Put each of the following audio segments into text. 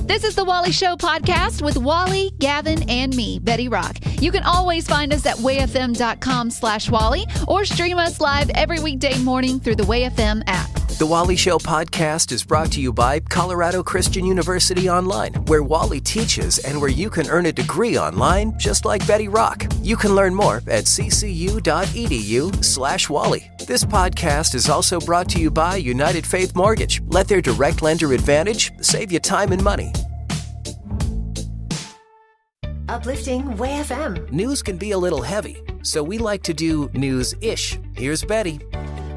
This is the Wally Show podcast with Wally, Gavin, and me, Betty Rock. You can always find us at wayfm.com/Wally or stream us live every weekday morning through the WayFM app. The Wally Show podcast is brought to you by Colorado Christian University Online, where Wally teaches and where you can earn a degree online just like Betty Rock. You can learn more at ccu.edu/Wally. This podcast is also brought to you by United Faith Mortgage. Let their direct lender advantage save you time and money. Uplifting Way FM. News can be a little heavy, so we like to do news-ish. Here's Betty.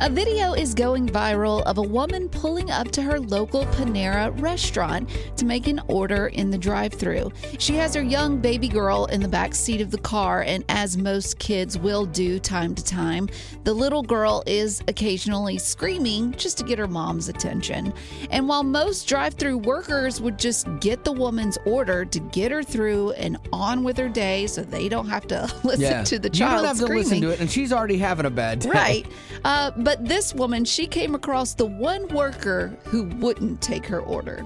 A video is going viral of a woman pulling up to her local Panera restaurant to make an order in the drive-thru. She has her young baby girl in the back seat of the car, and as most kids will do time to time, the little girl is occasionally screaming just to get her mom's attention. And while most drive-thru workers would just get the woman's order to get her through and on with her day so they don't have to listen to the child screaming. You don't have to listen to it, and she's already having a bad day. Right. But this woman, she came across the one worker who wouldn't take her order.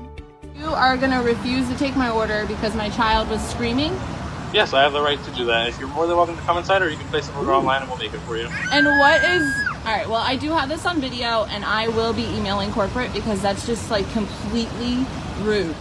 You are going to refuse to take my order because my child was screaming? Yes, I have the right to do that. If you're more than welcome to come inside, or you can place an order online and we'll make it for you. And what is... All right, well, I do have this on video, and I will be emailing corporate because that's just, like, completely rude.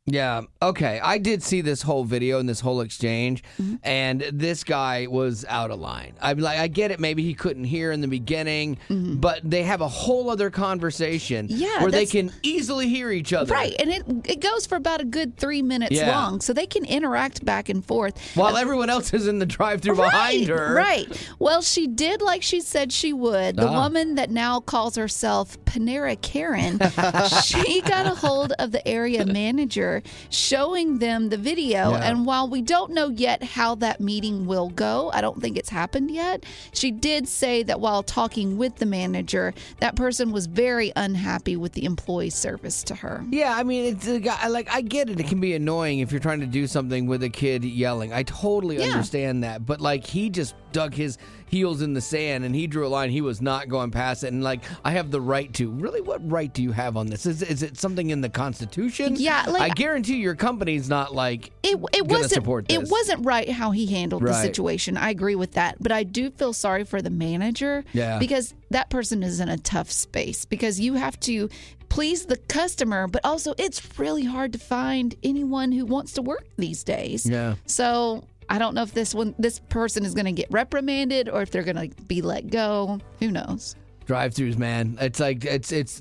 Yeah, okay. I did see this whole video and this whole exchange, and this guy was out of line. I'm like, I get it. Maybe he couldn't hear in the beginning, but they have a whole other conversation where they can easily hear each other. Right, and it goes for about a good 3 minutes long, so they can interact back and forth. While everyone else is in the drive-thru behind her. Right. Well, she did like she said she would. The woman that now calls herself Panera Karen, she got a hold of the area manager showing them the video, and while we don't know yet how that meeting will go, I don't think it's happened yet, she did say that while talking with the manager, that person was very unhappy with the employee service to her. Yeah, I mean, it's I get it. It can be annoying if you're trying to do something with a kid yelling. I totally understand that, but like he just dug his heels in the sand and he drew a line. He was not going past it, and like, I have the right to. Really, what right do you have on this? Is it something in the Constitution? Yeah, like, I guarantee your company's not like it gonna support this. It wasn't right how he handled the situation. I agree with that, but I do feel sorry for the manager because that person is in a tough space because you have to please the customer, but also it's really hard to find anyone who wants to work these days. Yeah. So I don't know if this person is going to get reprimanded or if they're going to be let go. Who knows? Drive-thrus, man. It's like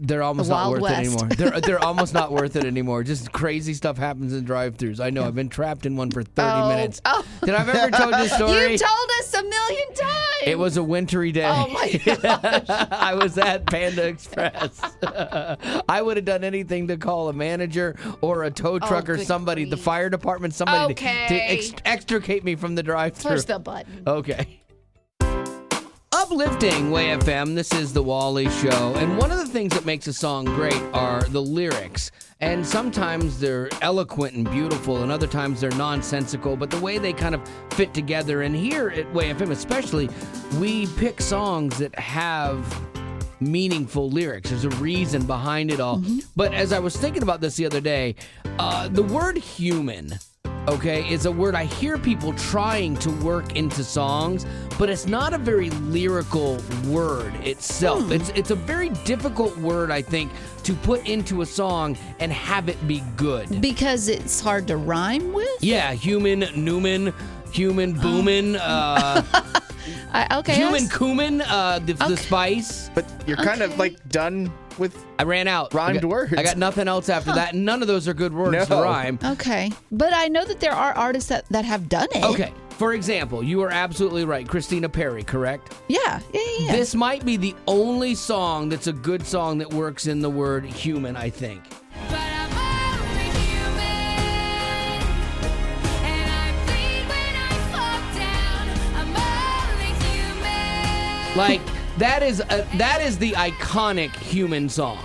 they're almost not worth it anymore. They're almost not worth it anymore. Just crazy stuff happens in drive-thrus. I know. I've been trapped in one for 30 minutes. Did I ever told this story? You told us a million times. It was a wintry day. Oh my gosh. I was at Panda Express. I would have done anything to call a manager or a tow truck or somebody, the fire department, somebody to extricate me from the drive-thru. Push the button. Okay. Uplifting Way FM, this is the Wally Show, and one of the things that makes a song great are the lyrics, and sometimes they're eloquent and beautiful, and other times they're nonsensical, but the way they kind of fit together, and here at Way FM especially, we pick songs that have meaningful lyrics. There's a reason behind it all, but as I was thinking about this the other day, the word human, is a word I hear people trying to work into songs, but it's not a very lyrical word itself. It's a very difficult word, I think, to put into a song and have it be good. Because it's hard to rhyme with? Yeah, human, Newman, human, boomin', human cumin, the spice. But you're kind of like done with I ran out. Rhymed words. I got nothing else after that. And none of those are good words to rhyme. Okay. But I know that there are artists that have done it. Okay. For example, you are absolutely right. Christina Perri, correct? Yeah. This might be the only song that's a good song that works in the word human, I think. But I'm only human, and I bleed when I fall down. I'm only human. Like, that is the iconic human song.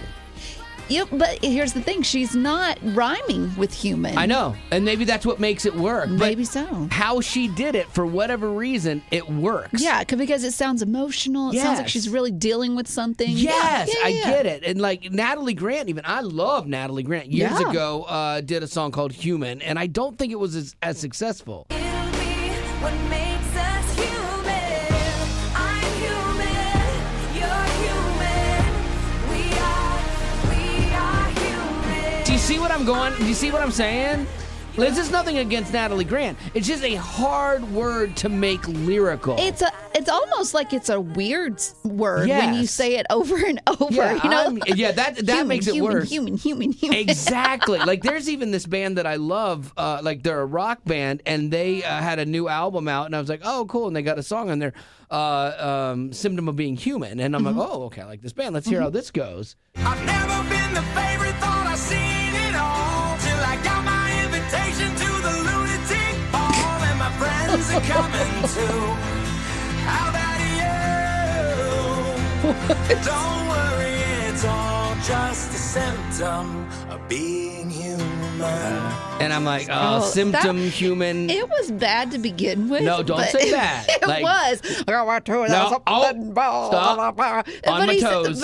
Yep, but here's the thing. She's not rhyming with human. I know. And maybe that's what makes it work. Maybe but so. How she did it, for whatever reason, it works. Yeah, because it sounds emotional. It sounds like she's really dealing with something. Yes, yeah, I get it. And like Natalie Grant, even, I love Natalie Grant. Years ago, did a song called Human, and I don't think it was as successful. What makes us human? I'm human. You're human. We are human. Do you see what I'm going? Do you see what I'm saying? This is nothing against Natalie Grant. It's just a hard word to make lyrical. It's almost like it's a weird word when you Yes. say it over and over. Yeah, you know? that Human, makes it human, worse. Human. Exactly. Like there's even this band that I love, like they're a rock band, and they had a new album out, and I was like, oh, cool, and they got a song on there, Symptom of Being Human, and I'm like, oh, okay, I like this band. Let's hear how this goes. I've never been the favorite, thought I seen it all, till I got my invitation to the lunatic ball, and my friends are coming too. How about you? Don't worry, it's all just a symptom of being human. And I'm like, symptom, human. It was bad to begin with. No, don't but say that. It Like- was. No, stop. On my toes.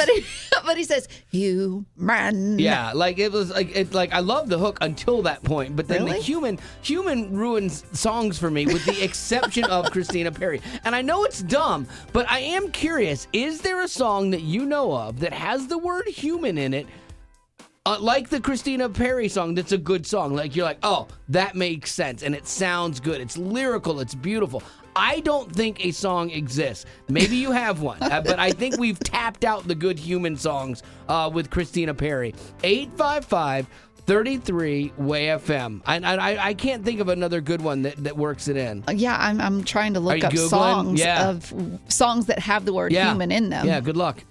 But he says, human. Yeah, like it was like I love the hook until that point, but then Really? the human ruins songs for me, with the exception of Christina Perri. And I know it's dumb, but I am curious: is there a song that you know of that has the word human in it? Like the Christina Perri song, that's a good song. Like you're like, oh, that makes sense, and it sounds good. It's lyrical. It's beautiful. I don't think a song exists. Maybe you have one, but I think we've tapped out the good human songs with Christina Perri. 855-33-WAY-FM. I can't think of another good one that works it in. Yeah, I'm trying to Are look you up Googling? songs that have the word human in them. Yeah, good luck.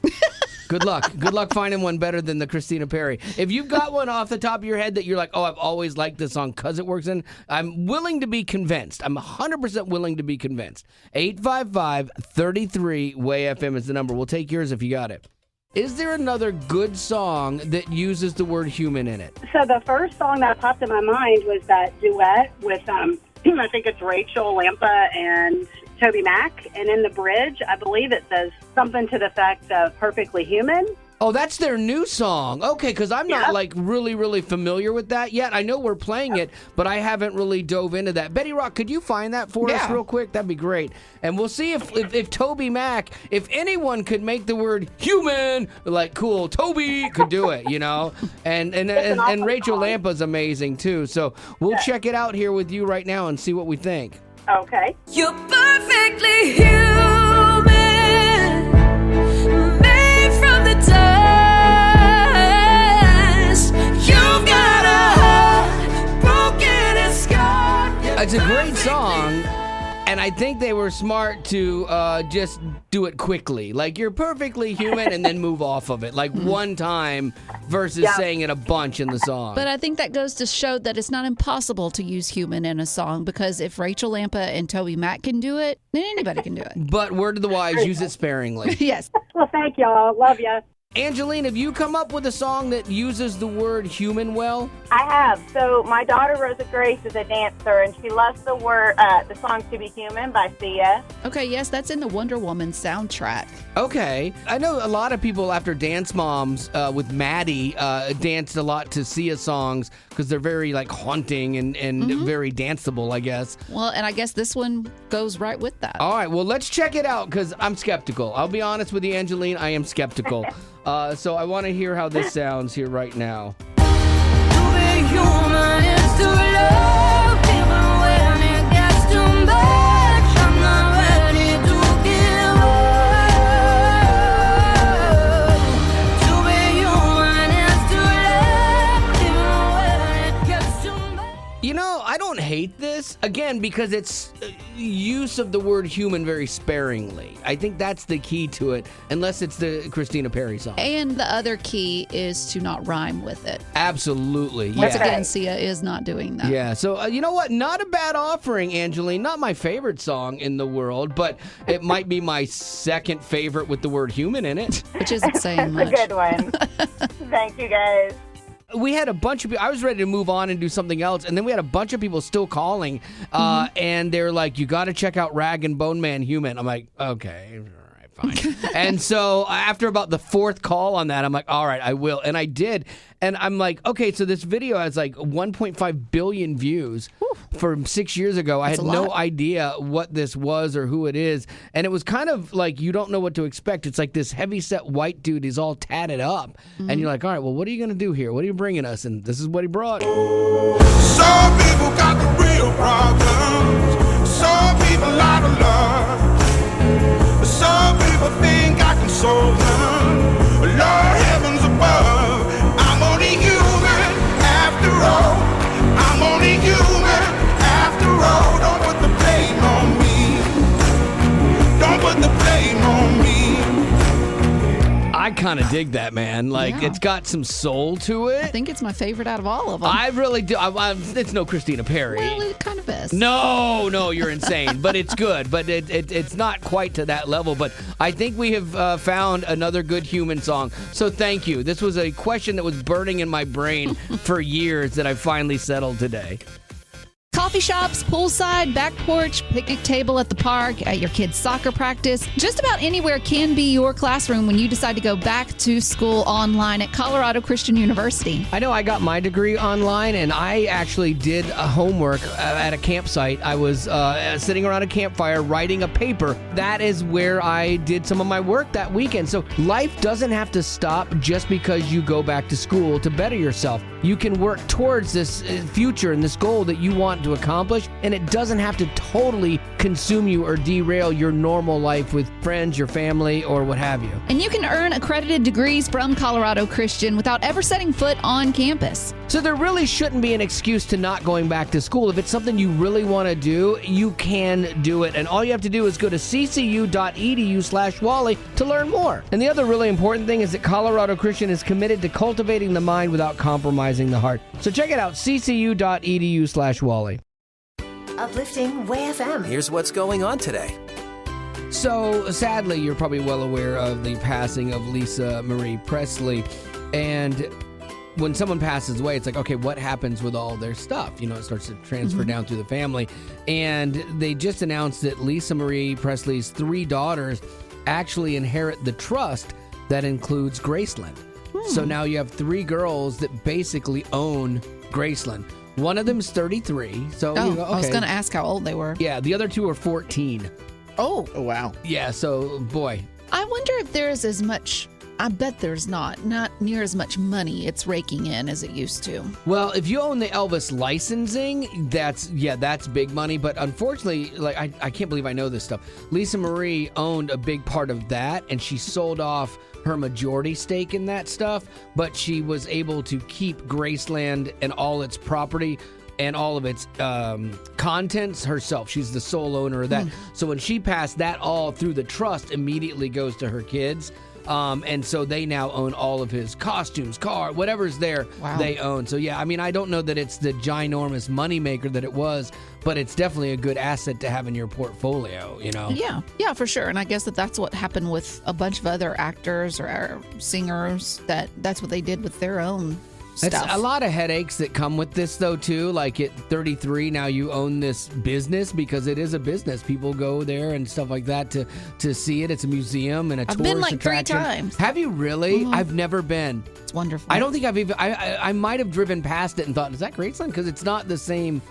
Good luck. Good luck finding one better than the Christina Perri. If you've got one off the top of your head that you're like, oh, I've always liked this song because it works in, I'm willing to be convinced. I'm 100% willing to be convinced. 855-33-WAY-FM is the number. We'll take yours if you got it. Is there another good song that uses the word human in it? So the first song that popped in my mind was that duet with, I think it's Rachel Lampa and Toby Mac, and in the bridge, I believe it says something to the effect of "Perfectly Human." Oh, that's their new song. Okay, because I'm not like really familiar with that yet. I know we're playing it, but I haven't really dove into that. Betty Rock, could you find that for us real quick? That'd be great. And we'll see if Toby Mac, if anyone could make the word human, like cool, Toby could do it, you know? And Rachel Lampa's amazing too. So we'll check it out here with you right now and see what we think. Okay. You're perfectly human, made from the dust. You've got a heart broken and scarred. It's a great song, and I think they were smart to just do it quickly. Like, you're perfectly human, and then move off of it, like one time versus saying it a bunch in the song. But I think that goes to show that it's not impossible to use human in a song, because if Rachel Lampa and Toby Mac can do it, then anybody can do it. But word of the wise, use it sparingly. Yes. Well, thank y'all. Love ya. Angeline, have you come up with a song that uses the word human well? I have. So my daughter Rosa Grace is a dancer, and she loves the song "To Be Human" by Sia. Okay, yes, that's in the Wonder Woman soundtrack. Okay. I know a lot of people after Dance Moms with Maddie danced a lot to Sia songs because they're very like haunting and very danceable, I guess. Well, and I guess this one goes right with that. All right, well, let's check it out because I'm skeptical. I'll be honest with you, Angeline, I am skeptical. So I want to hear how this sounds here right now. Human is to love, even when it gets too much. I'm not ready to give up. To be human is to love, even when it gets too much. You know, I don't hate this, again, because it's use of the word human very sparingly. I think that's the key to it, unless it's the Christina Perri song. And the other key is to not rhyme with it. Absolutely. Once Yeah. again, Sia is not doing that. Yeah, so you know what? Not a bad offering, Angeline. Not my favorite song in the world, but it might be my second favorite with the word human in it. Which isn't saying That's much. a good one. Thank you, guys. We had a bunch of people. I was ready to move on and do something else, and then we had a bunch of people still calling, and they're like, "You got to check out Rag and Bone Man Human." I'm like, "Okay, all right, fine." And so after about the fourth call on that, I'm like, "All right, I will," and I did. And I'm like, okay, so this video has like 1.5 billion views from 6 years ago. I had no idea what this was or who it is. And it was kind of like you don't know what to expect. It's like this heavyset white dude. He's all tatted up. And you're like, all right, well, what are you going to do here? What are you bringing us? And this is what he brought. Some people got the real problems. Some people out of love. Some people think I can solve them. Lord heavens above, I'm only human after all. I'm only human after all. Don't put the blame on me. Don't put the blame on me. I kind of dig that, man. Like, Yeah. it's got some soul to I it. think it's my favorite out of all of them. I really do. It's no Christina Perri. Well, it kind of is. No, you're insane. But it's good. But it's not quite to that level. But I think we have found another good human song. So thank you. This was a question that was burning in my brain for years that I finally settled today. Coffee shops, poolside, back porch, picnic table at the park, at your kid's soccer practice. Just about anywhere can be your classroom when you decide to go back to school online at Colorado Christian University. I know I got my degree online, and I actually did a homework at a campsite. I was sitting around a campfire writing a paper. That is where I did some of my work that weekend. So life doesn't have to stop just because you go back to school to better yourself. You can work towards this future and this goal that you want to accomplish, and it doesn't have to totally consume you or derail your normal life with friends, your family, or what have you. And you can earn accredited degrees from Colorado Christian without ever setting foot on campus. So there really shouldn't be an excuse to not going back to school. If it's something you really want to do, you can do it. And all you have to do is go to ccu.edu/Wally to learn more. And the other really important thing is that Colorado Christian is committed to cultivating the mind without compromising the heart. So check it out, ccu.edu/Wally. Uplifting Way FM. Here's what's going on today. So, sadly, you're probably well aware of the passing of Lisa Marie Presley. And when someone passes away, it's like, okay, what happens with all their stuff? You know, it starts to transfer down through the family. And they just announced that Lisa Marie Presley's 3 daughters actually inherit the trust that includes Graceland. So now you have 3 girls that basically own Graceland. One of them is 33. So you go, okay. I was going to ask how old they were. Yeah, the other 2 are 14. Oh, wow. Yeah, so boy. I wonder if there's as much. I bet there's not near as much money it's raking in as it used to. Well, if you own the Elvis licensing, that's big money. But unfortunately, like I can't believe I know this stuff. Lisa Marie owned a big part of that, and she sold off her majority stake in that stuff, but she was able to keep Graceland and all its property and all of its contents herself. She's the sole owner of that. So when she passed, that all through the trust immediately goes to her kids. And so they now own all of his costumes, car, whatever's there, they own. So yeah, I mean, I don't know that it's the ginormous moneymaker that it was, but it's definitely a good asset to have in your portfolio, you know? Yeah, for sure. And I guess that's what happened with a bunch of other actors or singers, that's what they did with their own stuff. It's a lot of headaches that come with this, though, too. Like at 33, now you own this business because it is a business. People go there and stuff like that to see it. It's a museum and a tourist I've been like attraction. 3 times. Have you really? I've never been. It's wonderful. I don't think I've even. I might have driven past it and thought, is that Graceland? Because it's not the same.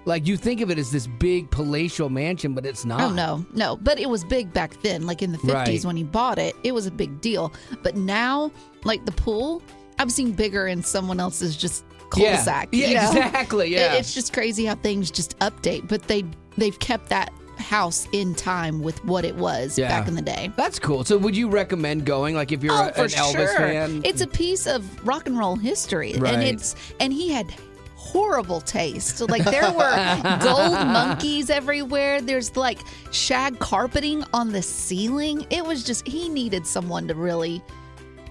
Like, you think of it as this big palatial mansion, but it's not. Oh, no. But it was big back then. Like in the 50s when he bought it, it was a big deal. But now, like the pool, I've seen bigger in someone else's just cul-de-sac. Yeah, you know? exactly. Yeah. It's just crazy how things just update. But they've kept that house in time with what it was back in the day. That's cool. So would you recommend going, like if you're an Elvis fan? It's a piece of rock and roll history. Right. And he had horrible taste. Like there were gold monkeys everywhere. There's like shag carpeting on the ceiling. It was just, he needed someone to really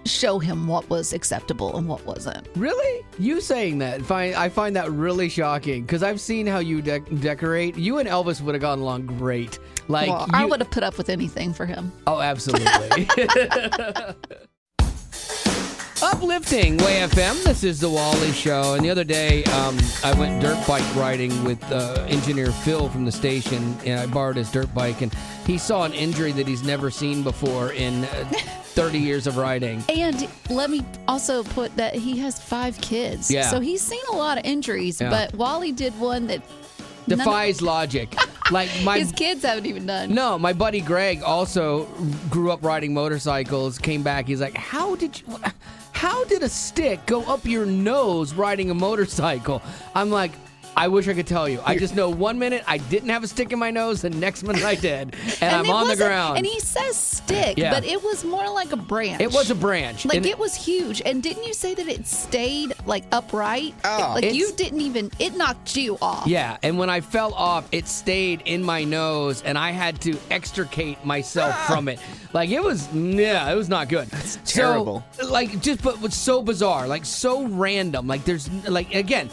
show him what was acceptable and what wasn't. Really? You saying that, I find that really shocking because I've seen how you decorate. You and Elvis would have gotten along great. Like, well, I would have put up with anything for him. Oh, absolutely. Uplifting Way FM. This is the Wally Show. And the other day, I went dirt bike riding with engineer Phil from the station, and I borrowed his dirt bike, and he saw an injury that he's never seen before in 30 years of riding. And let me also put that he has 5 kids. Yeah. So he's seen a lot of injuries, but Wally did one that defies logic. Like his kids haven't even done. No, my buddy Greg also grew up riding motorcycles, came back, he's like, how did a stick go up your nose riding a motorcycle? I'm like, I wish I could tell you. I just know 1 minute I didn't have a stick in my nose, the next minute I did. And I'm on the ground. And he says stick, but it was more like a branch. It was a branch. Like it was huge. And didn't you say that it stayed like upright? Oh. Like you didn't even, it knocked you off. Yeah, and when I fell off, it stayed in my nose, and I had to extricate myself from it. Like it was not good. That's terrible. So, but it was so bizarre, like so random. Like there's, like, again,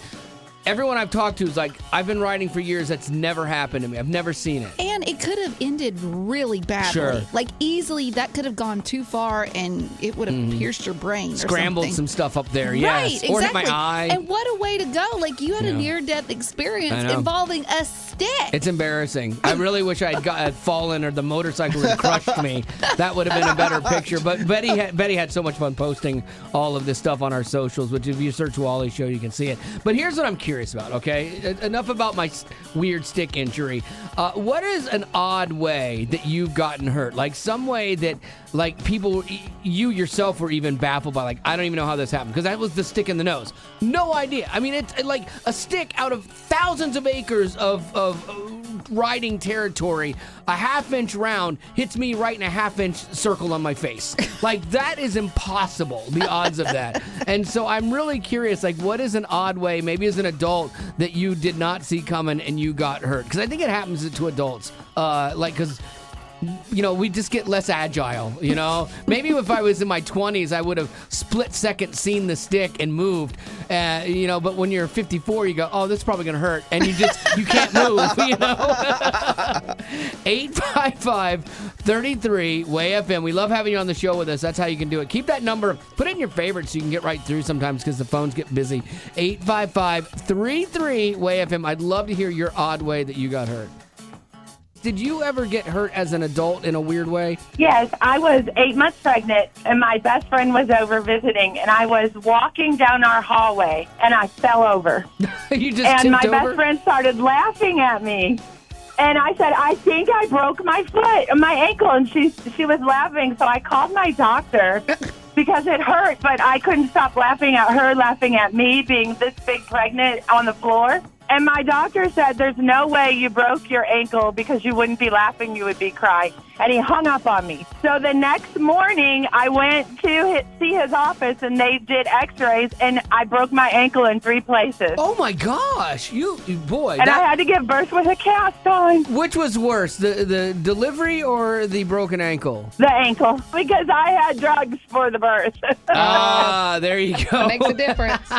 everyone I've talked to is like, I've been riding for years. That's never happened to me. I've never seen it. And it could have ended really badly. Sure. Like easily that could have gone too far and it would have pierced your brain. Scrambled some stuff up there, right, yes. Exactly. Or hit my eye. And what a way to go. Like you had a near-death experience involving a stick. It's embarrassing. I really wish I had fallen or the motorcycle had crushed me. That would have been a better picture. But Betty had so much fun posting all of this stuff on our socials, which if you search Wally Show, you can see it. But here's what I'm curious about, okay? Enough about my weird stick injury. What is an odd way that you've gotten hurt? Like some way that, like, people, you yourself were even baffled by, like, I don't even know how this happened, because that was the stick in the nose. No idea. I mean, it's like a stick out of thousands of acres of riding territory, a half-inch round, hits me right in a half-inch circle on my face. Like, that is impossible, the odds of that. And so I'm really curious, like, what is an odd way, maybe as an adult, that you did not see coming and you got hurt? Because I think it happens to adults. Because we just get less agile, Maybe if I was in my 20s, I would have split second seen the stick and moved, but when you're 54, you go, oh, this is probably going to hurt, and you can't move, 855-33-WAY-FM. We love having you on the show with us. That's how you can do it. Keep that number, put it in your favorites so you can get right through sometimes because the phones get busy. 855-33-WAY-FM. I'd love to hear your odd way that you got hurt. Did you ever get hurt as an adult in a weird way? Yes, I was 8 months pregnant, and my best friend was over visiting, and I was walking down our hallway, and I fell over. You just and my tipped over? best friend started laughing at me. And I said, I think I broke my ankle, and she was laughing, so I called my doctor because it hurt, but I couldn't stop laughing at her, laughing at me, being this big pregnant on the floor. And my doctor said, there's no way you broke your ankle because you wouldn't be laughing, you would be crying. And he hung up on me. So the next morning, I went to see his office, and they did x-rays, and I broke my ankle in 3 places. Oh, my gosh. Boy. And I had to give birth with a cast on. Which was worse, the delivery or the broken ankle? The ankle, because I had drugs for the birth. There you go. That makes a difference.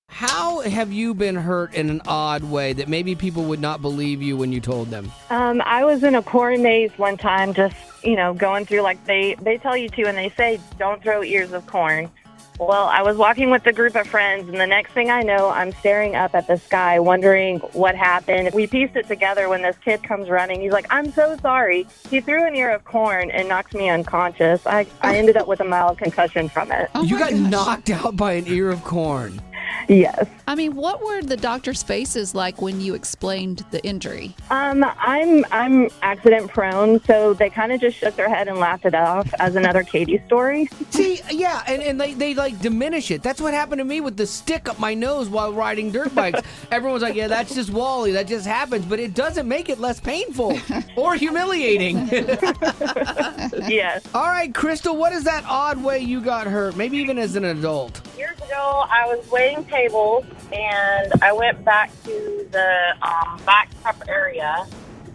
How have you been hurt in an odd way that maybe people would not believe you when you told them? I was in a corn maze one time, just, going through, like they tell you to, and they say, don't throw ears of corn. Well, I was walking with a group of friends, and the next thing I know, I'm staring up at the sky, wondering what happened. We pieced it together when this kid comes running. He's like, I'm so sorry. He threw an ear of corn and knocked me unconscious. I ended up with a mild concussion from it. Oh you got gosh. knocked out by an ear of corn. Yes. I mean, what were the doctor's faces like when you explained the injury? I'm accident prone, so they kind of just shook their head and laughed it off as another Katie story. See, yeah, and they like diminish it. That's what happened to me with the stick up my nose while riding dirt bikes. Everyone's like, yeah, that's just Wally. That just happens. But it doesn't make it less painful or humiliating. Yes. All right, Crystal, what is that odd way you got hurt? Maybe even as an adult. years ago, I was waiting tables, and I went back to the back prep area,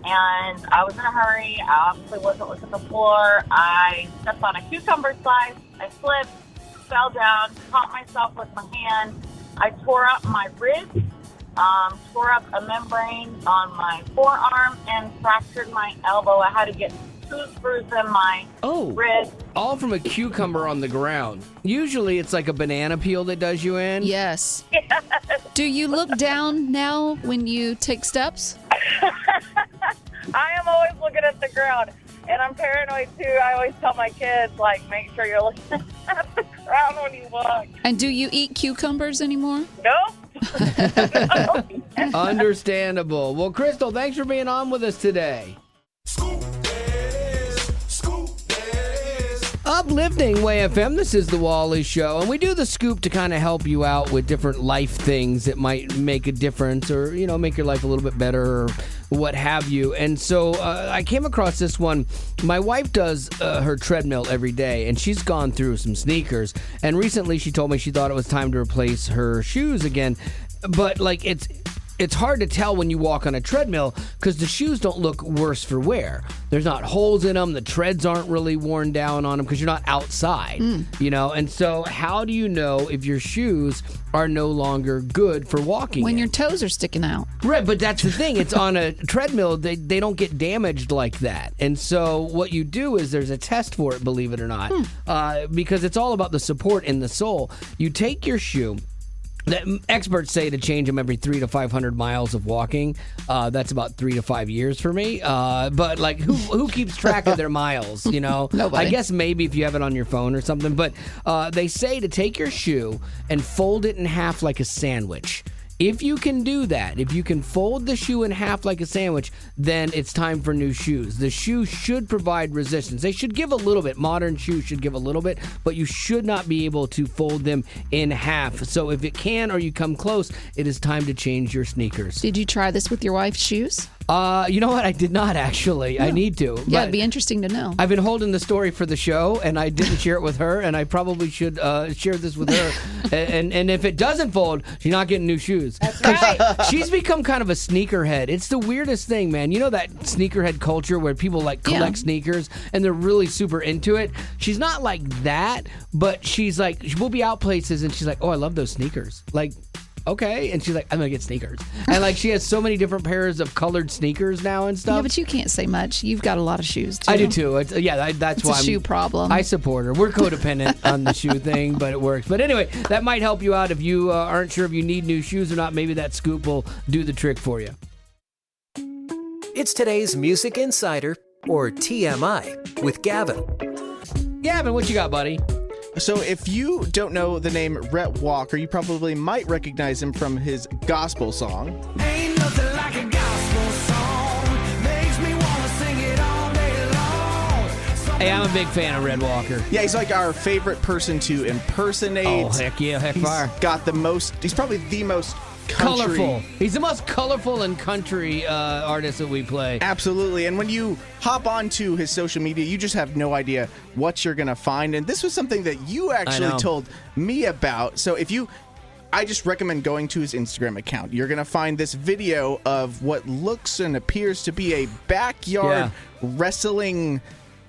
and I was in a hurry. I obviously wasn't looking at the floor. I stepped on a cucumber slice. I slipped, fell down, caught myself with my hand. I tore up my wrist, tore up a membrane on my forearm, and fractured my elbow. I had to get 2 screws in my wrist. All from a cucumber on the ground. Usually it's like a banana peel that does you in. Yes. Do you look down now when you take steps? I am always looking at the ground, and I'm paranoid too. I always tell my kids, like, make sure you're looking at the ground when you walk. And do you eat cucumbers anymore? Nope. Understandable. Well, Crystal, thanks for being on with us today. Uplifting Way FM, this is the Wally Show, and we do the Scoop to kind of help you out with different life things that might make a difference or, you know, make your life a little bit better or what have you. And so I came across this one. My wife does her treadmill every day, and she's gone through some sneakers, and recently she told me she thought it was time to replace her shoes again, but like it's hard to tell when you walk on a treadmill because the shoes don't look worse for wear. There's not holes in them. The treads aren't really worn down on them because you're not outside, you know? And so how do you know if your shoes are no longer good for walking When in? your toes are sticking out. Right, but that's the thing. It's on a treadmill. They don't get damaged like that. And so what you do is there's a test for it, believe it or not, because it's all about the support in the sole. You take your shoe. Experts say to change them every 300 to 500 miles of walking. That's about 3 to 5 years for me. But like, who keeps track of their miles? You know, Nobody. I guess maybe if you have it on your phone or something. But they say to take your shoe and fold it in half like a sandwich. If you can do that, if you can fold the shoe in half like a sandwich, then it's time for new shoes. The shoe should provide resistance. They should give a little bit. Modern shoes should give a little bit, but you should not be able to fold them in half. So if it can or you come close, it is time to change your sneakers. Did you try this with your wife's shoes? You know what? I did not actually. I need to. Yeah, but it'd be interesting to know. I've been holding the story for the show, and I didn't share it with her, and I probably should share this with her. And if it doesn't fold, she's not getting new shoes. That's right. She's become kind of a sneakerhead. It's the weirdest thing, man. You know that sneakerhead culture where people like collect sneakers, and they're really super into it? She's not like that, but she's like, we'll be out places, and she's like, oh, I love those sneakers. Like, okay. And she's like, I'm going to get sneakers. And like, she has so many different pairs of colored sneakers now and stuff. Yeah, but you can't say much. You've got a lot of shoes, too. I do too. That's It's why a shoe problem. I support her. We're codependent on the shoe thing, but it works. But anyway, that might help you out if you aren't sure if you need new shoes or not. Maybe that Scoop will do the trick for you. It's today's Music Insider, or TMI, with Gavin. Gavin, what you got, buddy? So if you don't know the name Rhett Walker, you probably might recognize him from his gospel song. Ain't nothing like a gospel song. Makes me wanna sing it all day long. Hey, I'm a big fan of Red Walker. Yeah, he's like our favorite person to impersonate. Oh, heck yeah, heck fire. He's probably the most country. Colorful. He's the most colorful and country artist that we play. Absolutely. And when you hop onto his social media, you just have no idea what you're going to find. And this was something that you actually told me about. So I just recommend going to his Instagram account. You're going to find this video of what looks and appears to be a backyard wrestling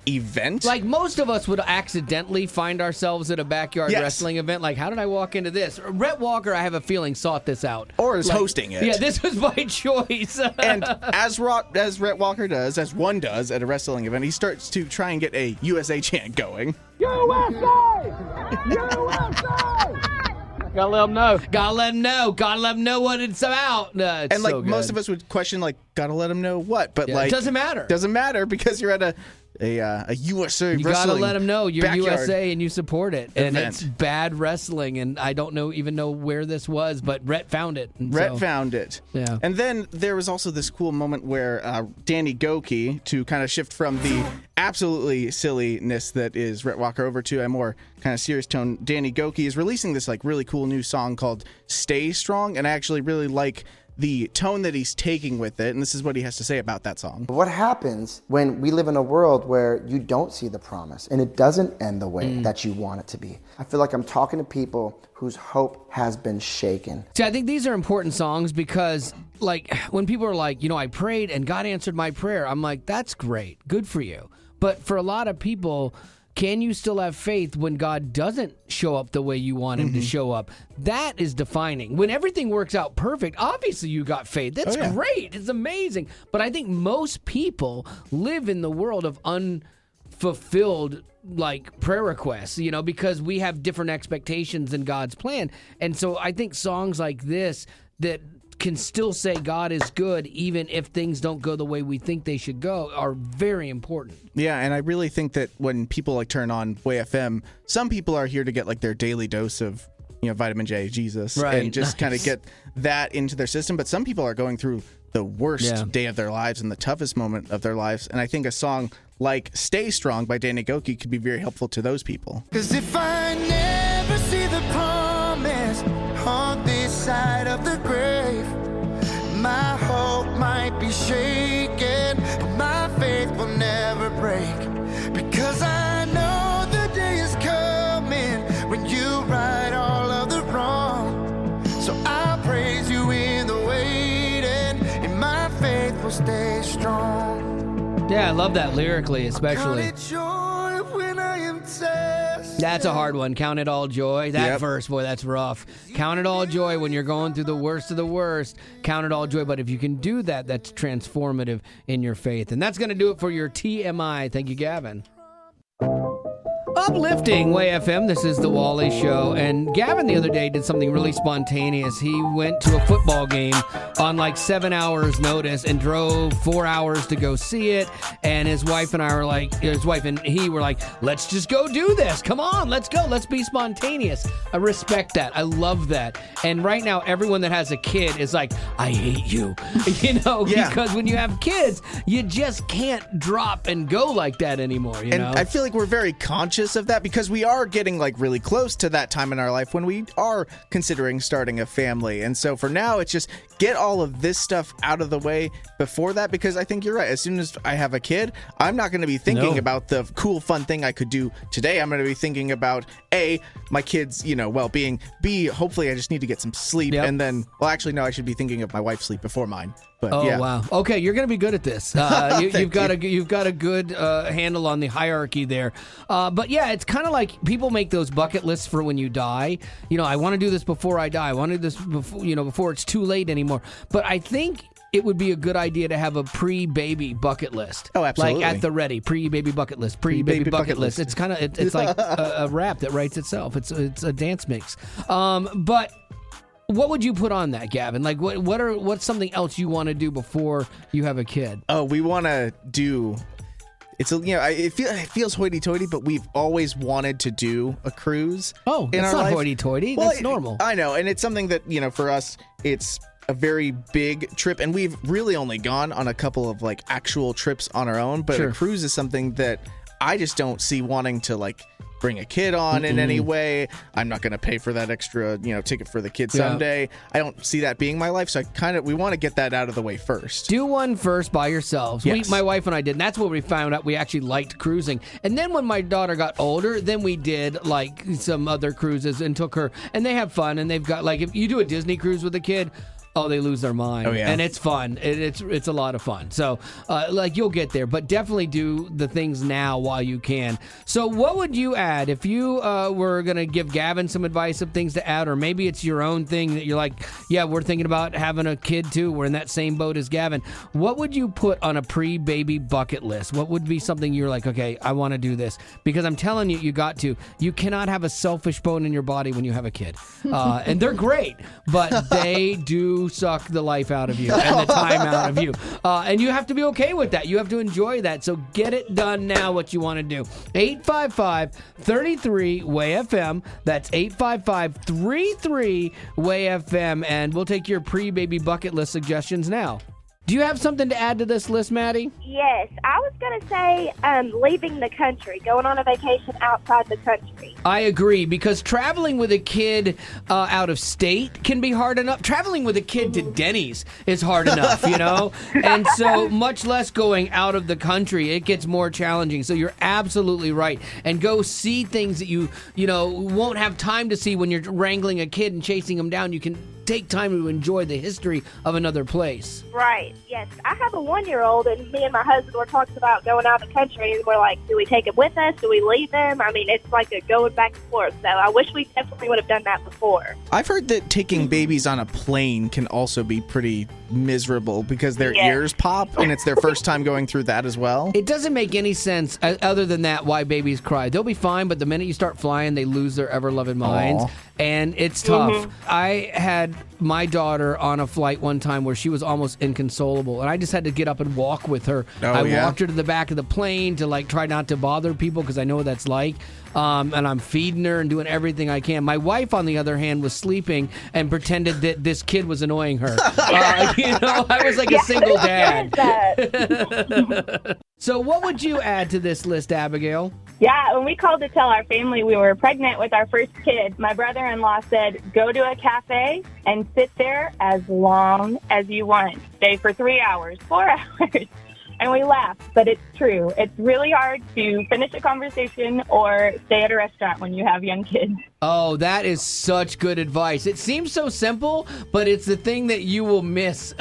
event. Like most of us would accidentally find ourselves at a backyard wrestling event. Like, how did I walk into this? Rhett Walker, I have a feeling, sought this out. Or is hosting it. Yeah, this was my choice. And as Rhett Walker does, as one does at a wrestling event, he starts to try and get a USA chant going. USA! USA! Gotta let them know. Gotta let them know. Gotta let them know what it's about. It's And like so good. most of us would question, like, gotta let them know what, but like it doesn't matter. Doesn't matter because you're at a USA you wrestling. gotta let them know you're backyard USA and you support it. And event. it's bad wrestling, and I don't even know where this was, but Rhett found it. Rhett found it. Yeah. And then there was also this cool moment where Danny Goki, to kind of shift from the absolutely silliness that is Rhett Walker over to a more kind of serious tone, Danny Goki is releasing this like really cool new song called Stay Strong, and I actually really like the tone that he's taking with it, and this is what he has to say about that song. What happens when we live in a world where you don't see the promise and it doesn't end the way that you want it to be? I feel like I'm talking to people whose hope has been shaken. See, I think these are important songs because, like, when people are like, I prayed and God answered my prayer, I'm like, that's great. Good for you. But for a lot of people, can you still have faith when God doesn't show up the way you want him to show up? That is defining. When everything works out perfect, obviously you got faith. That's great. It's amazing. But I think most people live in the world of unfulfilled prayer requests, because we have different expectations in God's plan. And so I think songs like this that can still say God is good even if things don't go the way we think they should go are very important. Yeah, and I really think that when people turn on Way FM, some people are here to get their daily dose of vitamin J, Jesus, and just kind of get that into their system. But some people are going through the worst day of their lives and the toughest moment of their lives. And I think a song like Stay Strong by Danny Goki could be very helpful to those people. 'Cause if I never see the promise on this side of the grave, my hope might be shaken, but my faith will never break. Because I know the day is coming when you right all of the wrong. So I'll praise you in the waiting, and my faith will stay strong. Yeah, I love that lyrically, especially. Joy when I am tested. That's a hard one. Count it all joy. That verse, boy, that's rough. Count it all joy when you're going through the worst of the worst. Count it all joy. But if you can do that, that's transformative in your faith. And that's going to do it for your TMI. Thank you, Gavin. Uplifting Way FM. This is the Wally Show. And Gavin the other day did something really spontaneous. He went to a football game on 7 hours notice and drove 4 hours to go see it. And his wife and he were like, let's just go do this. Come on, let's go. Let's be spontaneous. I respect that. I love that. And right now, everyone that has a kid is like, I hate you. Because when you have kids, you just can't drop and go like that anymore. And I feel like we're very conscious of that because we are getting really close to that time in our life when we are considering starting a family. And so for now, it's just get all of this stuff out of the way before that, because I think you're right. As soon as I have a kid, I'm not going to be thinking about the cool, fun thing I could do today. I'm going to be thinking about A, my kids, well-being, B, hopefully I just need to get some sleep. And then, actually, no, I should be thinking of my wife's sleep before mine. But, wow. Okay, you're going to be good at this. You've got a good handle on the hierarchy there. But yeah, it's kind of like people make those bucket lists for when you die. I want to do this before I die. I want to do this before it's too late anymore. But I think it would be a good idea to have a pre-baby bucket list. Oh, absolutely. Like at the ready, pre-baby bucket list, pre-baby bucket list. It's kind of it's like a rap that writes itself. It's a dance mix. But what would you put on that, Gavin? What's something else you want to do before you have a kid? Oh, we want to do. It feels hoity-toity, but we've always wanted to do a cruise. Oh, in it's our not life. hoity-toity. That's normal. I know, and it's something that for us, it's a very big trip, and we've really only gone on a couple of actual trips on our own. But a cruise is something that I just don't see wanting to bring a kid on in any way. I'm not going to pay for that extra, ticket for the kid someday. I don't see that being my life. So we want to get that out of the way first. Do one first by yourselves. Yes. My wife and I did. And that's what we found out. We actually liked cruising. And then when my daughter got older, then we did some other cruises and took her, and they have fun. And they've got if you do a Disney cruise with a kid, oh, they lose their mind. Oh, yeah. And it's fun. It's a lot of fun. So, you'll get there. But definitely do the things now while you can. So what would you add if you were going to give Gavin some advice of things to add? Or maybe it's your own thing that you're like, yeah, we're thinking about having a kid too. We're in that same boat as Gavin. What would you put on a pre-baby bucket list? What would be something you're like, okay, I want to do this? Because I'm telling you, you got to. You cannot have a selfish bone in your body when you have a kid. And they're great, but they do suck the life out of you and the time out of you. And you have to be okay with that. You have to enjoy that. So get it done now, what you want to do. 855-33-WAY-FM. That's 855-33-WAY-FM. And we'll take your pre-baby bucket list suggestions now. Do you have something to add to this list, Maddie? Yes, I was going to say leaving the country, going on a vacation outside the country. I agree, because traveling with a kid out of state can be hard enough. Traveling with a kid to Denny's is hard enough, you know? And so much less going out of the country, it gets more challenging. So you're absolutely right. And go see things that you won't have time to see when you're wrangling a kid and chasing them down. You can take time to enjoy the history of another place. Right, yes. I have a 1-year-old, and me and my husband were talking about going out of the country, and we're like, do we take him with us? Do we leave him? I mean, it's like a going back and forth. So I wish we definitely would have done that before. I've heard that taking babies on a plane can also be pretty miserable because their ears pop, and it's their first time going through that as well. It doesn't make any sense other than that why babies cry. They'll be fine, but the minute you start flying, they lose their ever-loving minds. Aww. And it's tough. I had my daughter on a flight one time where she was almost inconsolable, and I just had to get up and walk with her. I walked her to the back of the plane to try not to bother people because I know what that's like. And I'm feeding her and doing everything I can. My wife, on the other hand, was sleeping and pretended that this kid was annoying her. I was like a single dad. So what would you add to this list, Abigail? Yeah, when we called to tell our family we were pregnant with our first kid, my brother-in-law said, go to a cafe and sit there as long as you want. Stay for 3 hours, 4 hours. And we laughed, but it's true. It's really hard to finish a conversation or stay at a restaurant when you have young kids. Oh, that is such good advice. It seems so simple, but it's the thing that you will miss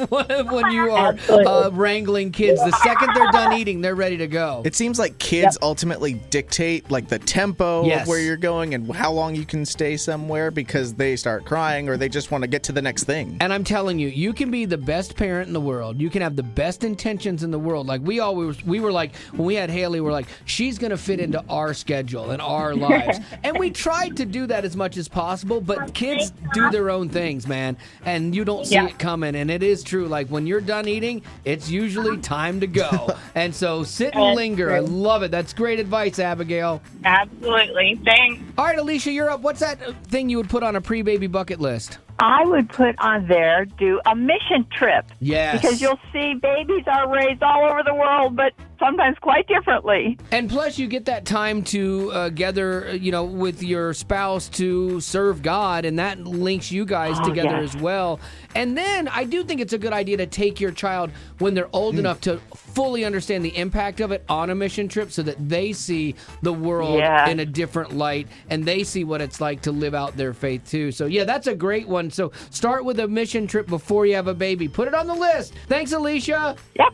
when you are wrangling kids. The second they're done eating, they're ready to go. It seems like kids ultimately dictate the tempo of where you're going and how long you can stay somewhere because they start crying or they just want to get to the next thing. And I'm telling you, you can be the best parent in the world. You can have the best intentions in the world. Like we were like, when we had Haley, we're like, she's going to fit into our schedule and our lives. And we tried to do that as much as possible, but kids do their own things, man, and you don't see it coming. And it is true, like when you're done eating, it's usually time to go. And so sit and linger. I love it. That's great advice, Abigail. Absolutely. Thanks. All right, Alicia, you're up. What's that thing you would put on a pre-baby bucket list? I would put on there, do a mission trip. Yes. Because you'll see babies are raised all over the world, but sometimes quite differently. And plus, you get that time to gather, with your spouse to serve God, and that links you guys together as well. And then I do think it's a good idea to take your child when they're old enough to fully understand the impact of it on a mission trip so that they see the world in a different light and they see what it's like to live out their faith too. So yeah, that's a great one. So start with a mission trip before you have a baby. Put it on the list. Thanks, Alicia. Yep.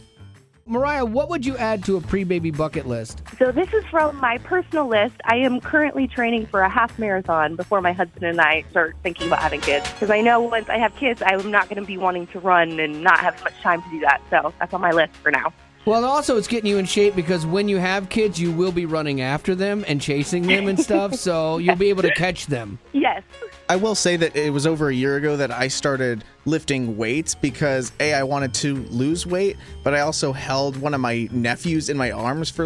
Mariah, what would you add to a pre-baby bucket list? So this is from my personal list. I am currently training for a half marathon before my husband and I start thinking about having kids. Because I know once I have kids, I'm not going to be wanting to run and not have as much time to do that. So that's on my list for now. Well, also it's getting you in shape because when you have kids, you will be running after them and chasing them and stuff, so you'll be able to catch them. Yes. I will say that it was over a year ago that I started lifting weights because, I wanted to lose weight, but I also held one of my nephews in my arms for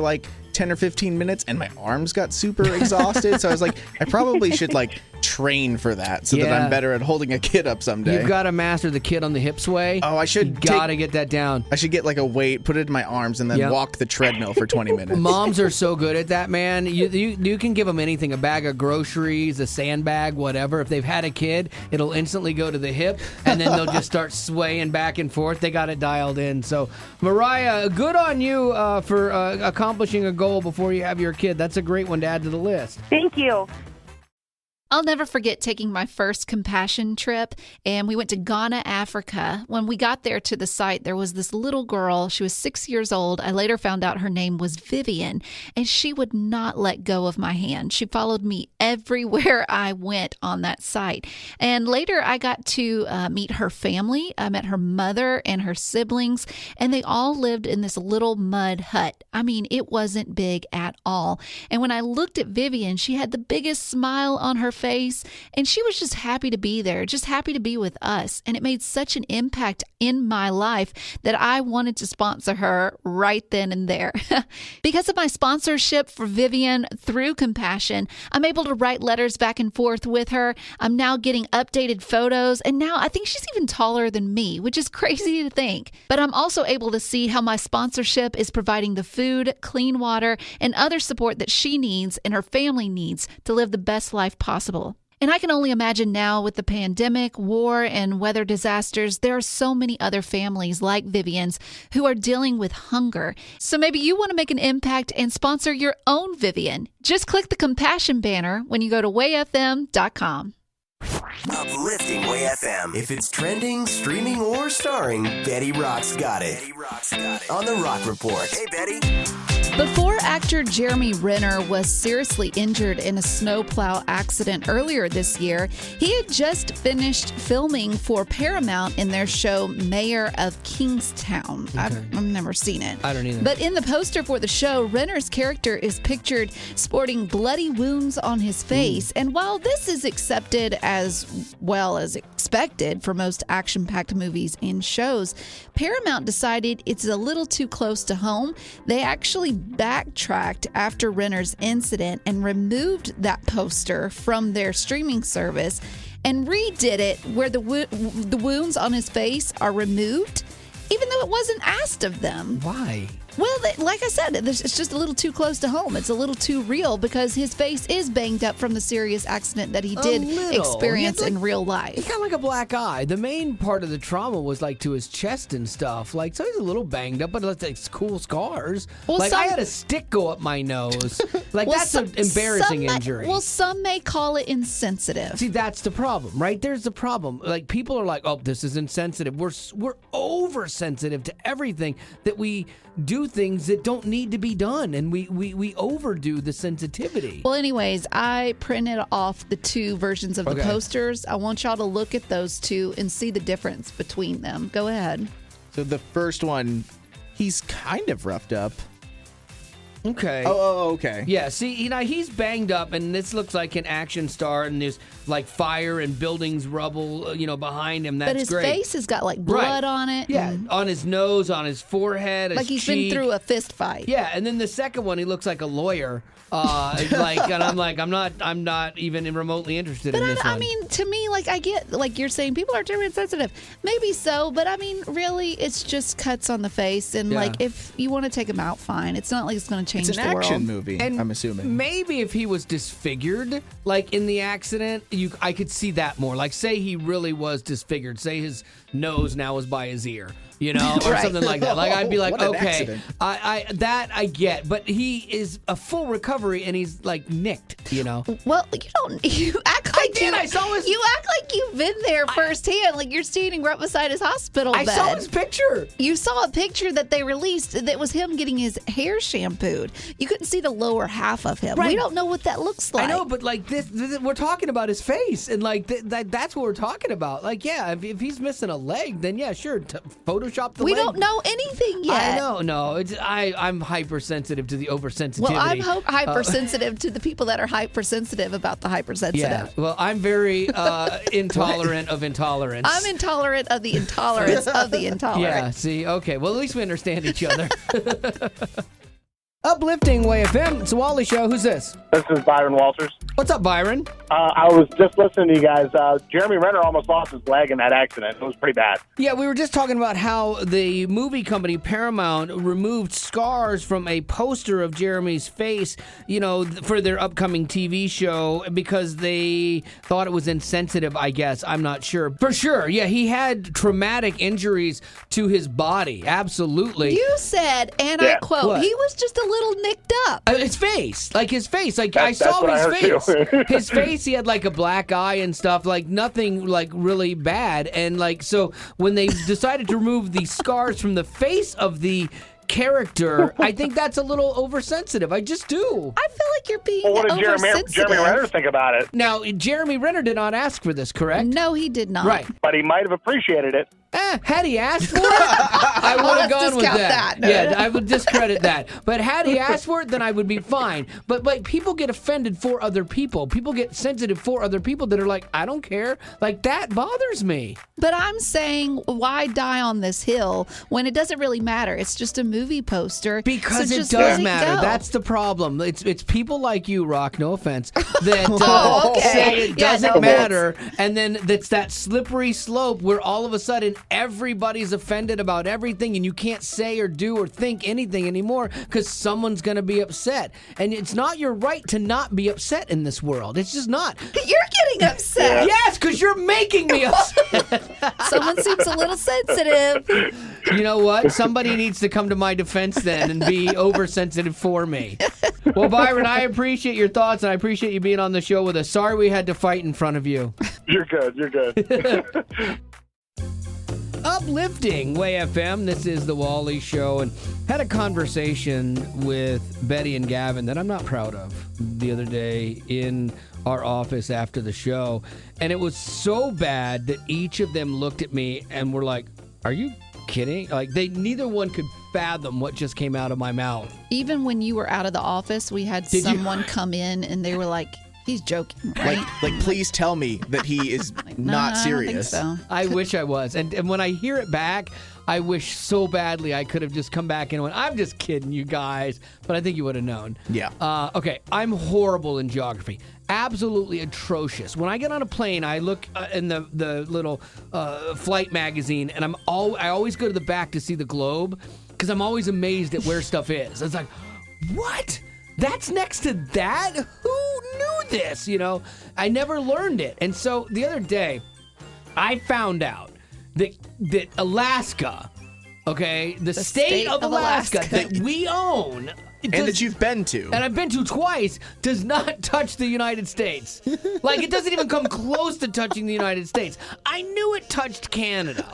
10 or 15 minutes, and my arms got super exhausted. So I was like, I probably should train for that so that I'm better at holding a kid up someday. You've got to master the kid on the hip sway. Oh, I should. You got to get that down. I should get a weight, put it in my arms, and then walk the treadmill for 20 minutes. Moms are so good at that, man. You can give them anything, a bag of groceries, a sandbag, whatever. If they've had a kid, it'll instantly go to the hip, and then they'll just start swaying back and forth. They got it dialed in. So, Mariah, good on you for accomplishing a goal before you have your kid. That's a great one to add to the list. Thank you. I'll never forget taking my first compassion trip, and we went to Ghana, Africa. When we got there to the site, there was this little girl. She was 6 years old. I later found out her name was Vivian, and she would not let go of my hand. She followed me everywhere I went on that site. And later I got to meet her family. I met her mother and her siblings, and they all lived in this little mud hut. I mean, it wasn't big at all. And when I looked at Vivian, she had the biggest smile on her face, and she was just happy to be there, just happy to be with us. And it made such an impact in my life that I wanted to sponsor her right then and there. Because of my sponsorship for Vivian through Compassion, I'm able to write letters back and forth with her. I'm now getting updated photos, and now I think she's even taller than me, which is crazy to think. But I'm also able to see how my sponsorship is providing the food, clean water, and other support that she needs and her family needs to live the best life possible. And I can only imagine now with the pandemic, war, and weather disasters, there are so many other families like Vivian's who are dealing with hunger. So maybe you want to make an impact and sponsor your own Vivian. Just click the Compassion banner when you go to wayfm.com. Uplifting Way FM. If it's trending, streaming, or starring, Betty Rock's got it. On the Rock Report. Hey, Betty. Before actor Jeremy Renner was seriously injured in a snowplow accident earlier this year, he had just finished filming for Paramount in their show Mayor of Kingstown. Okay. I've never seen it. I don't either. But in the poster for the show, Renner's character is pictured sporting bloody wounds on his face. And while this is accepted as well as expected for most action-packed movies and shows, Paramount decided it's a little too close to home. They actually backtracked after Renner's incident and removed that poster from their streaming service and redid it where the wounds on his face are removed, even though it wasn't asked of them. Why? Well, like I said, it's just a little too close to home. It's a little too real because his face is banged up from the serious accident that he did experience in real life. He got like a black eye. The main part of the trauma was like to his chest and stuff. Like, so he's a little banged up, but it's cool scars. Well, like, I had a stick go up my nose. Like, that's an embarrassing injury. Some may call it insensitive. See, that's the problem, right? There's the problem. Like, people are like, oh, this is insensitive. We're oversensitive to everything that we do things that don't need to be done, and we overdo the sensitivity. Well, anyways, I printed off the two versions of the posters. I want y'all to look at those two and see the difference between them. Go ahead. So the first one, he's kind of roughed up. Okay. Oh, okay. Yeah, see, he's banged up, and this looks like an action star, and there's like fire and buildings rubble, behind him. That's great. But his great. face has got like blood on it. Yeah, on his nose, on his forehead, like he's been through a fist fight. Yeah, and then the second one, he looks like a lawyer. And I'm not even remotely interested in this one. I mean, to me, like, I get, like you're saying, people are too insensitive. Maybe so, but I mean, really, it's just cuts on the face, and like, if you want to take him out, fine. It's not like it's going to change the world. It's an action movie, and I'm assuming. Maybe if he was disfigured, like in the accident, I could see that more. Like, say he really was disfigured. Say his nose now is by his ear. Or something like that. Like, I'd be like, okay, I get, but he is a full recovery and he's like nicked, Well, you act like I saw his. You act like you've been there firsthand, like you're standing right beside his hospital bed. I saw his picture. You saw a picture that they released that was him getting his hair shampooed. You couldn't see the lower half of him. Right. We don't know what that looks like. I know, but like this we're talking about his face, and like that's what we're talking about. Like, yeah, if he's missing a leg, then yeah, sure, Photoshop the we leg. don't know anything yet. I know, no. I'm hypersensitive to the oversensitivity. Well, I'm hypersensitive to the people that are hypersensitive about the hypersensitive. Yeah, well, I'm very intolerant of intolerance. I'm intolerant of the intolerance of the intolerant. Yeah, see, okay. Well, at least we understand each other. Uplifting Way FM. It's a Wally Show. Who's this? This is Byron Walters. What's up, Byron? I was just listening to you guys. Jeremy Renner almost lost his leg in that accident. It was pretty bad. Yeah, we were just talking about how the movie company Paramount removed scars from a poster of Jeremy's face, for their upcoming TV show because they thought it was insensitive, I guess. I'm not sure. For sure, yeah, he had traumatic injuries to his body. Absolutely. You said, and I quote, what? He was just a little nicked up. His face. Like his face. Like I saw his face. His face, he had like a black eye and stuff, like nothing like really bad. And like, so when they decided to remove the scars from the face of the character, I think that's a little oversensitive. I just do. I feel like you're being what did oversensitive. Jeremy Renner think about it? Now, Jeremy Renner did not ask for this, correct? No, he did not. Right. But he might have appreciated it. Had he asked for it, I would have gone with that. Yeah, I would discredit that. But had he asked for it, then I would be fine. But like, people get offended for other people. People get sensitive for other people that are like, I don't care. Like, that bothers me. But I'm saying, why die on this hill when it doesn't really matter? It's just a movie poster. Because so it just does let it matter. go. That's the problem. It's people like you, Rock, no offense, that say it doesn't matter. And then it's that slippery slope where all of a sudden everybody's offended about everything and you can't say or do or think anything anymore because someone's going to be upset. And it's not your right to not be upset in this world. It's just not. You're getting upset. Yes, because you're making me upset. Someone seems a little sensitive. You know what? Somebody needs to come to my defense then and be oversensitive for me. Well, Byron, I appreciate your thoughts and I appreciate you being on the show with us. Sorry we had to fight in front of you. You're good. You're good. Uplifting Way FM. This is the Wally Show, and had a conversation with Betty and Gavin that I'm not proud of the other day in our office after the show, and it was so bad that each of them looked at me and were like, "Are you kidding?" Like, neither one could fathom what just came out of my mouth. Even when you were out of the office, we had someone come in and they were like, he's joking, right? Like, please tell me that he is not serious. I don't think so. I wish I was. And when I hear it back, I wish so badly I could have just come back and went, I'm just kidding, you guys. But I think you would have known. Yeah. Okay, I'm horrible in geography. Absolutely atrocious. When I get on a plane, I look in the little flight magazine, and I always go to the back to see the globe because I'm always amazed at where stuff is. It's like, what? That's next to that? Who knew this? You know, I never learned it. And so the other day, I found out that Alaska, okay, the state of Alaska that we own, and that you've been to, and I've been to twice, does not touch the United States. Like, it doesn't even come close to touching the United States. I knew it touched Canada.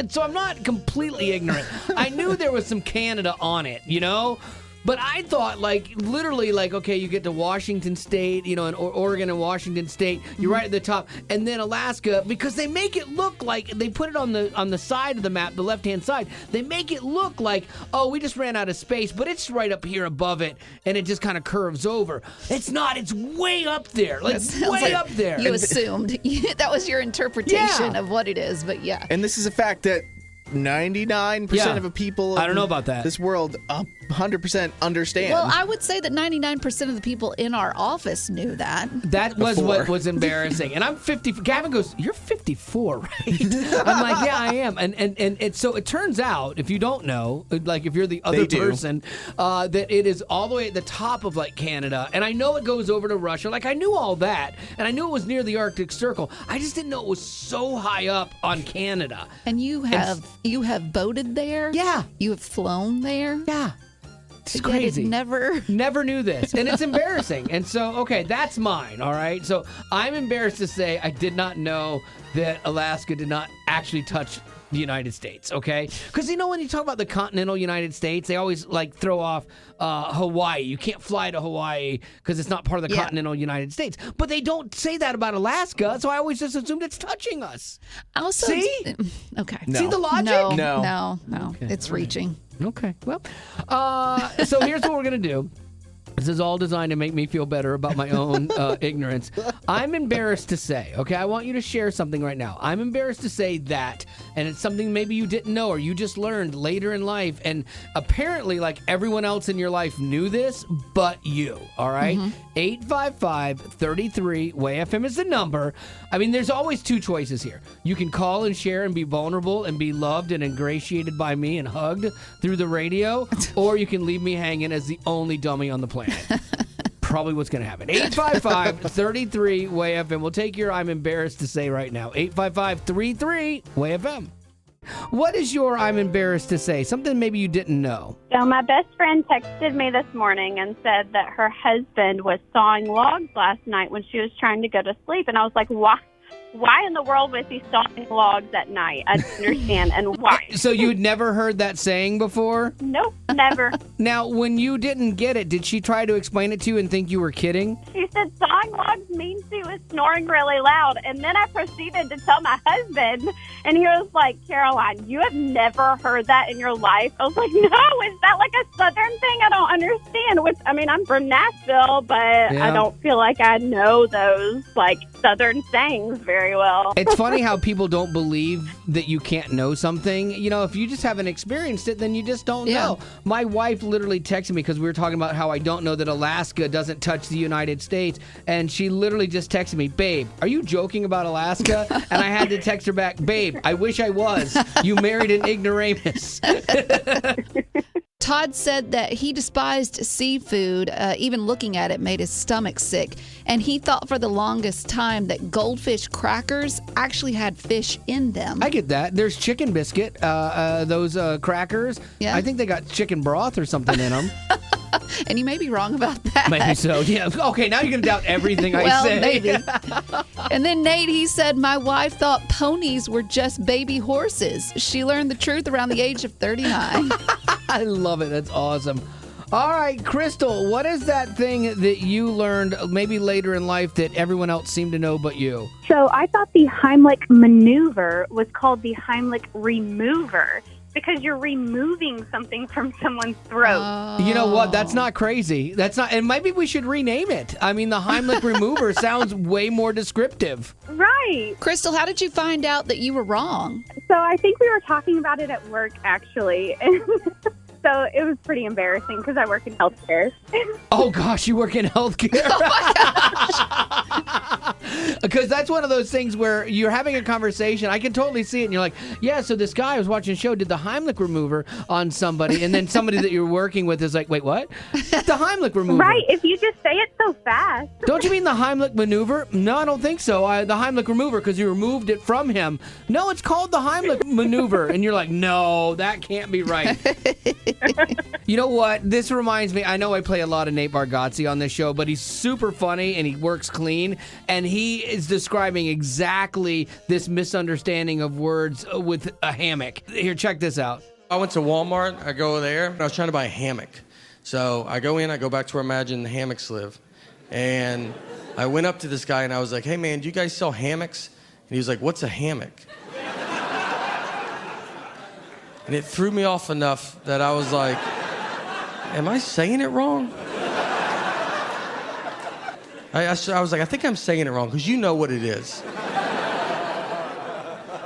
So I'm not completely ignorant. I knew there was some Canada on it, you know? But I thought, literally, okay, you get to Washington State, you know, and Oregon and Washington State, you're right at the top, and then Alaska, because they make it look like, they put it on the side of the map, the left-hand side, they make it look like, oh, we just ran out of space, but it's right up here above it, and it just kind of curves over. It's not. It's way up there. Way up there. You assumed. That was your interpretation of what it is, but yeah. And this is a fact that 99% of the people I don't know about that. This world 100% understand. Well, I would say that 99% of the people in our office knew that. That was what was embarrassing. And I'm 50. Gavin goes, "You're 54, right?" I'm like, "Yeah, I am." And so it turns out, if you don't know, like if you're the other person, that it is all the way at the top of Canada. And I know it goes over to Russia. Like, I knew all that, and I knew it was near the Arctic Circle. I just didn't know it was so high up on Canada. And you have boated there? Yeah. You have flown there? Yeah. It's crazy. Never knew this. And it's embarrassing. And so, okay, that's mine, all right? So I'm embarrassed to say I did not know that Alaska did not actually touch the United States, okay? Because, you know, when you talk about the continental United States, they always, throw off Hawaii. You can't fly to Hawaii because it's not part of the continental United States. But they don't say that about Alaska, so I always just assumed it's touching us. Also, see? Okay. No. See the logic? No. Okay. It's reaching. Okay. Well, so here's what we're going to do. This is all designed to make me feel better about my own ignorance. I'm embarrassed to say, okay, I want you to share something right now. I'm embarrassed to say that, and it's something maybe you didn't know or you just learned later in life, and apparently, everyone else in your life knew this, but you, all right? 855-33-WAY-FM is the number. I mean, there's always two choices here. You can call and share and be vulnerable and be loved and ingratiated by me and hugged through the radio, or you can leave me hanging as the only dummy on the planet. Probably what's going to happen. 855-33-WAY-FM. We'll take your I'm embarrassed to say right now. 855-33-WAY-FM. What is your I'm embarrassed to say? Something maybe you didn't know. So my best friend texted me this morning and said that her husband was sawing logs last night when she was trying to go to sleep. And I was like, why why in the world was he sawing logs at night? I don't understand. And why? So you'd never heard that saying before? Nope, never. Now, when you didn't get it, did she try to explain it to you and think you were kidding? She said sawing logs means she was snoring really loud. And then I proceeded to tell my husband, and he was like, Caroline, you have never heard that in your life? I was like, no, is that like a Southern thing? I don't understand. Which, I mean, I'm from Nashville, but I don't feel like I know those like Southern sayings very well. It's funny how people don't believe that you can't know something. You know, if you just haven't experienced it, then you just don't know. My wife literally texted me because we were talking about how I don't know that Alaska doesn't touch the United States. And she literally just texted me, babe, are you joking about Alaska? And I had to text her back, babe, I wish I was. You married an ignoramus. Todd said that he despised seafood. Even looking at it made his stomach sick. And he thought for the longest time that goldfish crackers actually had fish in them. I get that. There's chicken biscuit, those crackers. Yeah. I think they got chicken broth or something in them. And you may be wrong about that. Maybe so. Yeah. Okay, now you're going to doubt everything I say. Well, maybe. And then Nate, he said, my wife thought ponies were just baby horses. She learned the truth around the age of 39. I love it. That's awesome. All right, Crystal, what is that thing that you learned maybe later in life that everyone else seemed to know but you? So I thought the Heimlich maneuver was called the Heimlich remover because you're removing something from someone's throat. You know what? That's not crazy. That's not, and maybe we should rename it. I mean, the Heimlich remover sounds way more descriptive. Right. Crystal, how did you find out that you were wrong? So I think we were talking about it at work, actually. So it was pretty embarrassing because I work in healthcare. Oh, gosh, you work in healthcare? Oh, my gosh. Because that's one of those things where you're having a conversation. I can totally see it. And you're like, yeah, so this guy I was watching a show did the Heimlich remover on somebody. And then somebody that you're working with is like, wait, what? The Heimlich remover. Right, if you just say it so fast. Don't you mean the Heimlich maneuver? No, I don't think so. The Heimlich remover because you removed it from him. No, it's called the Heimlich maneuver. And you're like, no, that can't be right. You know what? This reminds me, I know I play a lot of Nate Bargatze on this show, but he's super funny and he works clean. And he is describing exactly this misunderstanding of words with a hammock. Here, check this out. I went to Walmart. I go there, and I was trying to buy a hammock. So I go in, I go back to where I imagine the hammocks live. And I went up to this guy, and I was like, hey, man, do you guys sell hammocks? And he was like, what's a hammock? And it threw me off enough that I was like, am I saying it wrong? I was like, I think I'm saying it wrong, because you know what it is.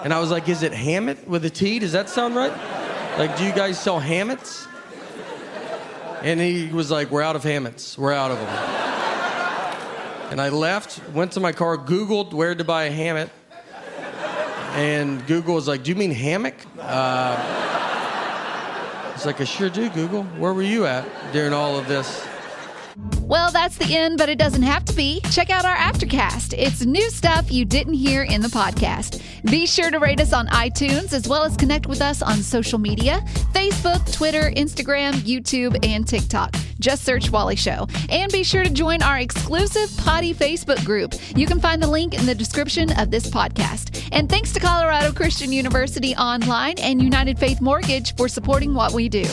And I was like, is it Hammett with a T? Does that sound right? Like, do you guys sell hammocks? And he was like, we're out of hammocks. We're out of them. And I left, went to my car, Googled where to buy a hammock. And Google was like, do you mean hammock? It's like, I sure do, Google. Where were you at during all of this? Well, that's the end, but it doesn't have to be. Check out our Aftercast. It's new stuff you didn't hear in the podcast. Be sure to rate us on iTunes, as well as connect with us on social media, Facebook, Twitter, Instagram, YouTube, and TikTok. Just search Wally Show. And be sure to join our exclusive Potty Facebook group. You can find the link in the description of this podcast. And thanks to Colorado Christian University Online and United Faith Mortgage for supporting what we do.